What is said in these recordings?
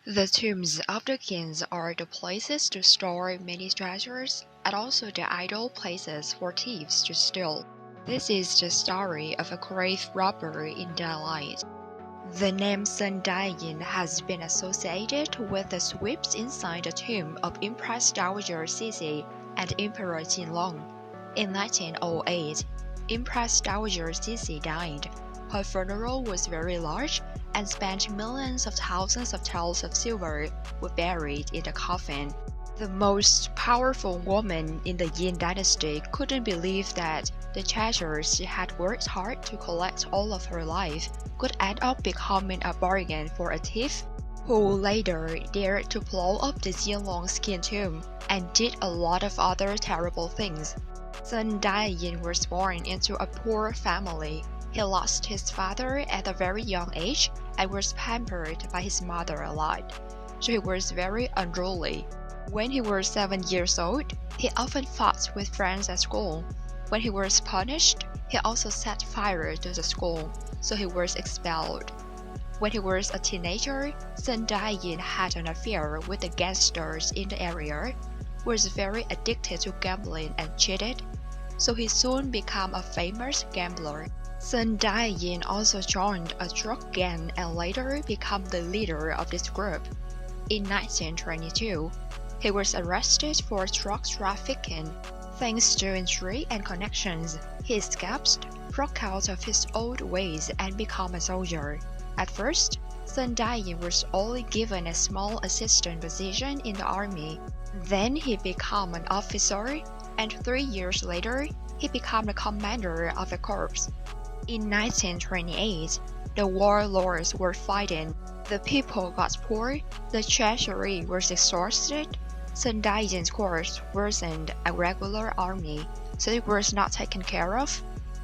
The tombs of the kings are the places to store many treasures and also the ideal places for thieves to steal. This is the story of a grave robbery in Delhi. The name Sun Dianying has been associated with the sweeps inside the tomb of Empress Dowager Cixi and Emperor Qinlong. In 1908, Empress Dowager Cixi died. Her funeral was very large and spent millions of thousands of taels of silver were buried in the coffin. The most powerful woman in the Yin dynasty couldn't believe that the treasures she had worked hard to collect all of her life could end up becoming a bargain for a thief who later dared to blow up the Jinlong skin tomb and did a lot of other terrible things. Sun Dianying was born into a poor family. He lost his father at a very young age and was pampered by his mother a lot, so he was very unruly. When he was 7 years old, he often fought with friends at school. When he was punished, he also set fire to the school, so he was expelled. When he was a teenager, Sun Dianying had an affair with the gangsters in the area, was very addicted to gambling and cheated, so he soon became a famous gambler. Sun Dianying also joined a drug gang and later became the leader of this group. In 1922, he was arrested for drug trafficking. Thanks to intrigue and connections, he escaped, broke out of his old ways and became a soldier. At first, Sun Dianying was only given a small assistant position in the army. Then he became an officer, and 3 years later, he became the commander of the corps. In 1928, the warlords were fighting. The people got poor, the treasury was exhausted. Sun Dianying's corps wasn't a regular army, so it was not taken care of,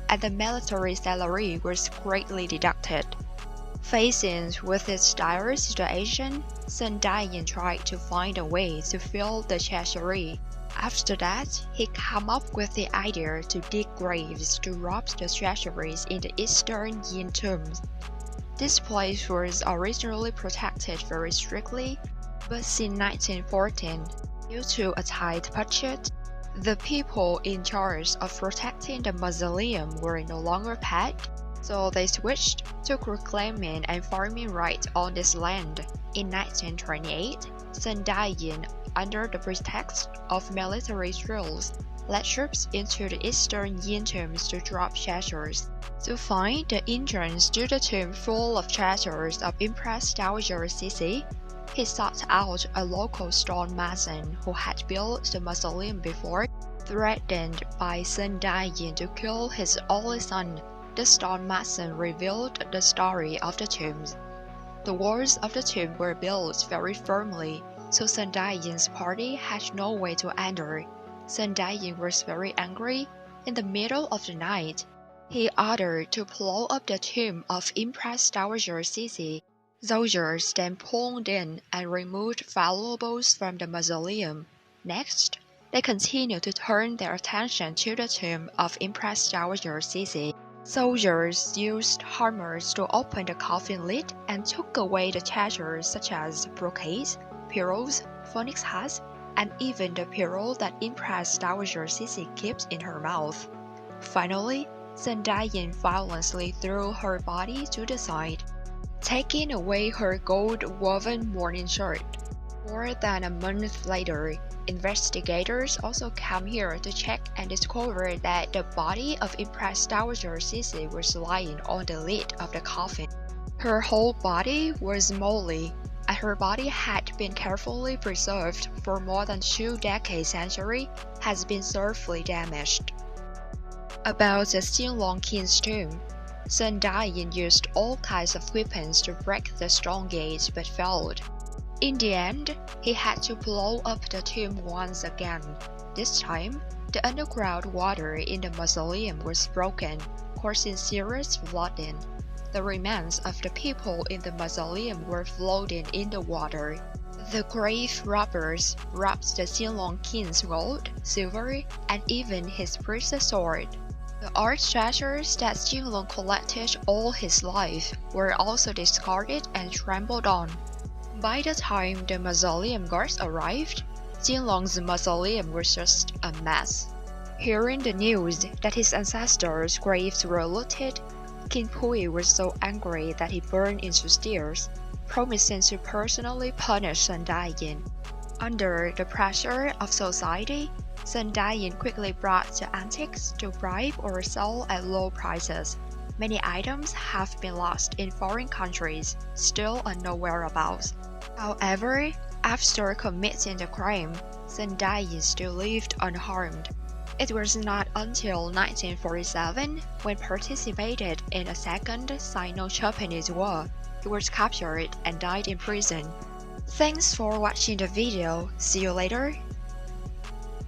and the military salary was greatly deducted. Facing with this dire situation, Sun Dianying tried to find a way to fill the treasury. After that, he came up with the idea to dig graves to rob the treasuries in the eastern Yin tombs. This place was originally protected very strictly, but since 1914, due to a tight budget, the people in charge of protecting the mausoleum were no longer paid, so they switched to reclaiming and farming rights on this land. In 1928, Sun Dianying, under the pretext of military drills, led troops into the eastern Yin tombs to drop treasures. To find the entrance to the tomb full of treasures of Empress Dowager Cixi, he sought out a local stonemason who had built the mausoleum before. Threatened by Sun Dianying to kill his only son, the stonemason revealed the story of the tombs. The walls of the tomb were built very firmly, so Sun Dianying's party had no way to enter. Sun Dianying was very angry. In the middle of the night, he ordered to blow up the tomb of Empress Dowager Cixi. Soldiers then poured in and removed valuables from the mausoleum. Next, they continued to turn their attention to the tomb of Empress Dowager Cixi. Soldiers used hammers to open the coffin lid and took away the treasures such as brocades, pillows, phoenix hats, and even the pillow that Empress Dowager Cixi keeps in her mouth. Finally, Sun Dianying violently threw her body to the side, taking away her gold-woven mourning shirt. More than a month later, investigators also came here to check and discovered that the body of Empress Dowager Cixi was lying on the lid of the coffin. Her whole body was moldy, and her body had been carefully preserved for more than 2 decades. Century has been severely damaged. About the Jinlong king's tomb, Sun Dianying used all kinds of weapons to break the stone gates but failed. In the end, he had to blow up the tomb once again. This time, the underground water in the mausoleum was broken, causing serious flooding. The remains of the people in the mausoleum were floating in the water. The grave robbers robbed the Jinlong king's gold, silver, and even his precious sword. The art treasures that Jinlong collected all his life were also discarded and trampled on. By the time the mausoleum guards arrived, Jinlong's mausoleum was just a mess. Hearing the news that his ancestors' graves were looted, King Pui was so angry that he burned into stairs, promising to personally punish Sun Dayin. Under the pressure of society, Sun Dayin quickly brought the antiques to bribe or sell at low prices. Many items have been lost in foreign countries, still unknown whereabouts. However, after committing the crime, Sun Dayin still lived unharmed. It was not until 1947, when participated in a second Sino-Japanese war, he was captured and died in prison. Thanks for watching the video. See you later.